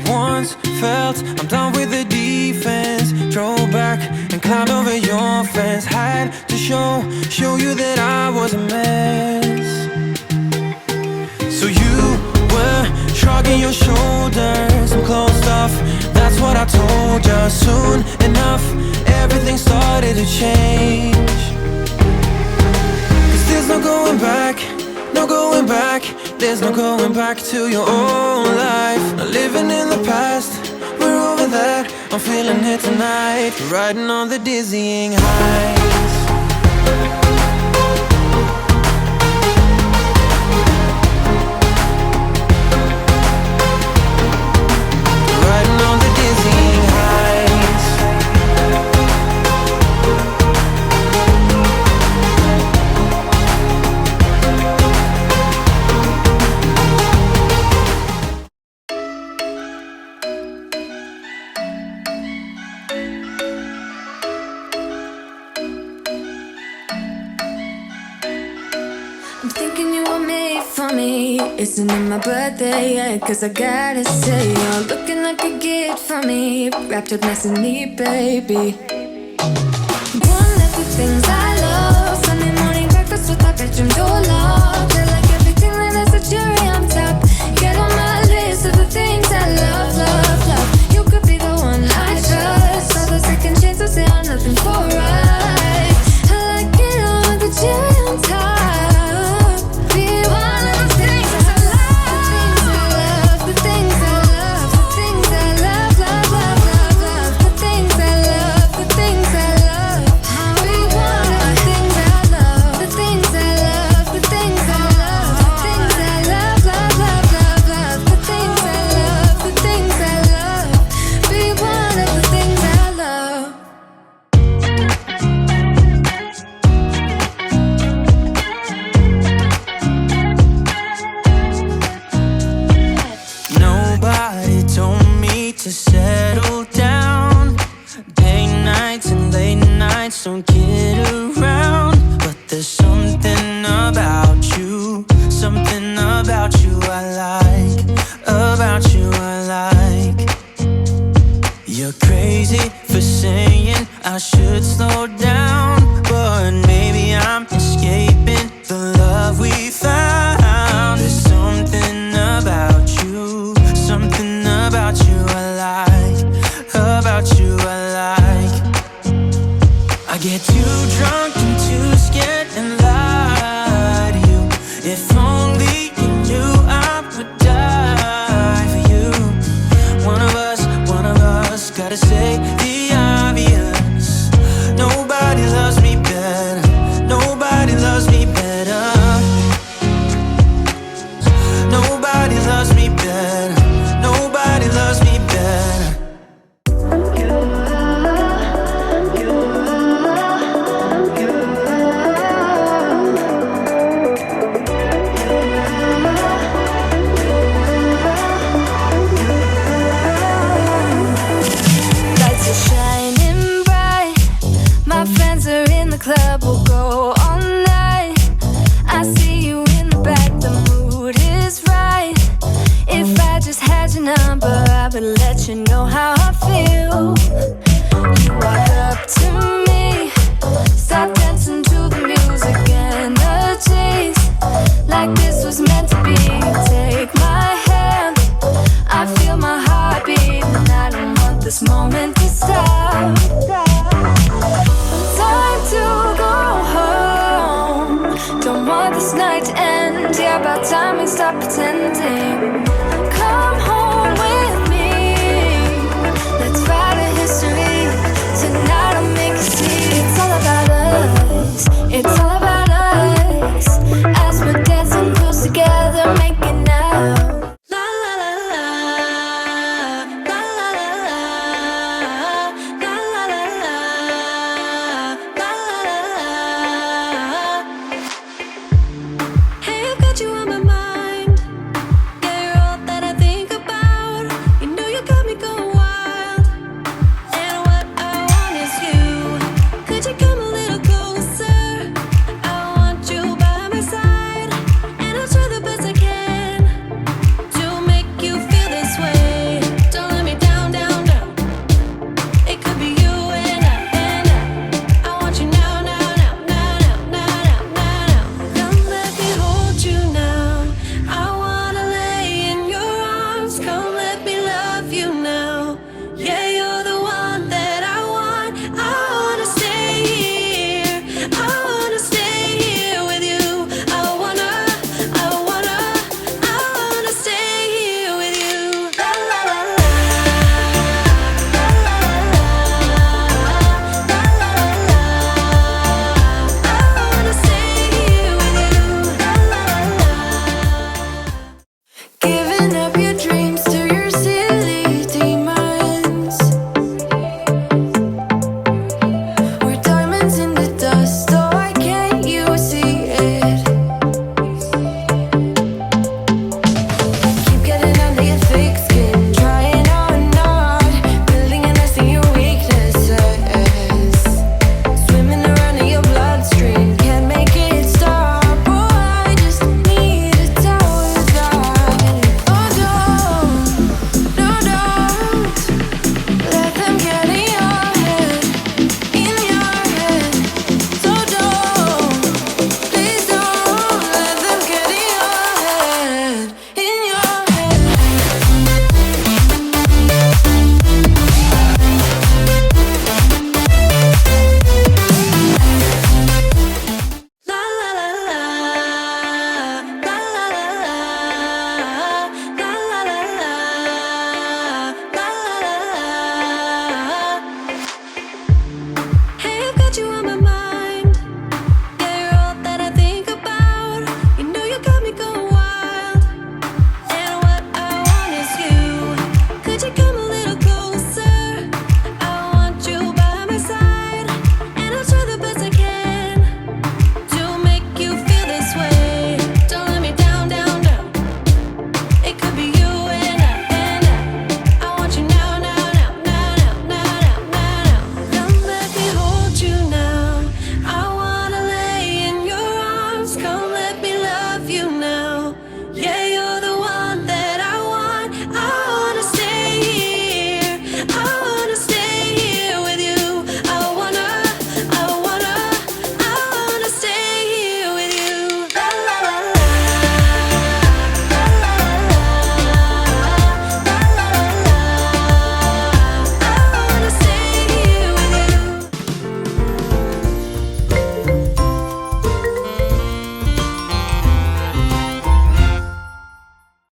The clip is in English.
once felt. I'm done with the defense. Drove back and climbed over your fence. Had to show you that I was a mess. So you were shrugging your shoulders and closed off. That's what I told you. Soon enough, everything started to change. 'Cause there's no going back, no going back. There's no going back to your old life. Not living in the past, we're over that. I'm feeling it tonight, riding on the dizzying highs. Riding on the dizzying highs. I'm thinking you were made for me. Isn't it my birthday yet? 'Cause I gotta say, you're looking like a gift for me. Wrapped up nice and neat, baby. One of the things I love. Sunday morning breakfast with my bedroom door locked. I like everything that has a cherry on top. Get on my list of the things I love, love, love. You could be the one I trust. All the second chances, they are nothing for right. I like it all with the cherry on top. Don't get around, but there's something about you I like, about you I like. You're crazy for saying I should slow down, but maybe I'm escaping the love we found. There's something about you I like, about you I like. I get too drunk and too scared and lie to you. If only you knew I would die for you. One of us, gotta say the obvious. Nobody loves me better, nobody loves me better. Nobody loves me better, nobody loves me better. Club will go all night. I see you in the back, the mood is right. If I just had your number, I would let you know how I feel. You walk up to me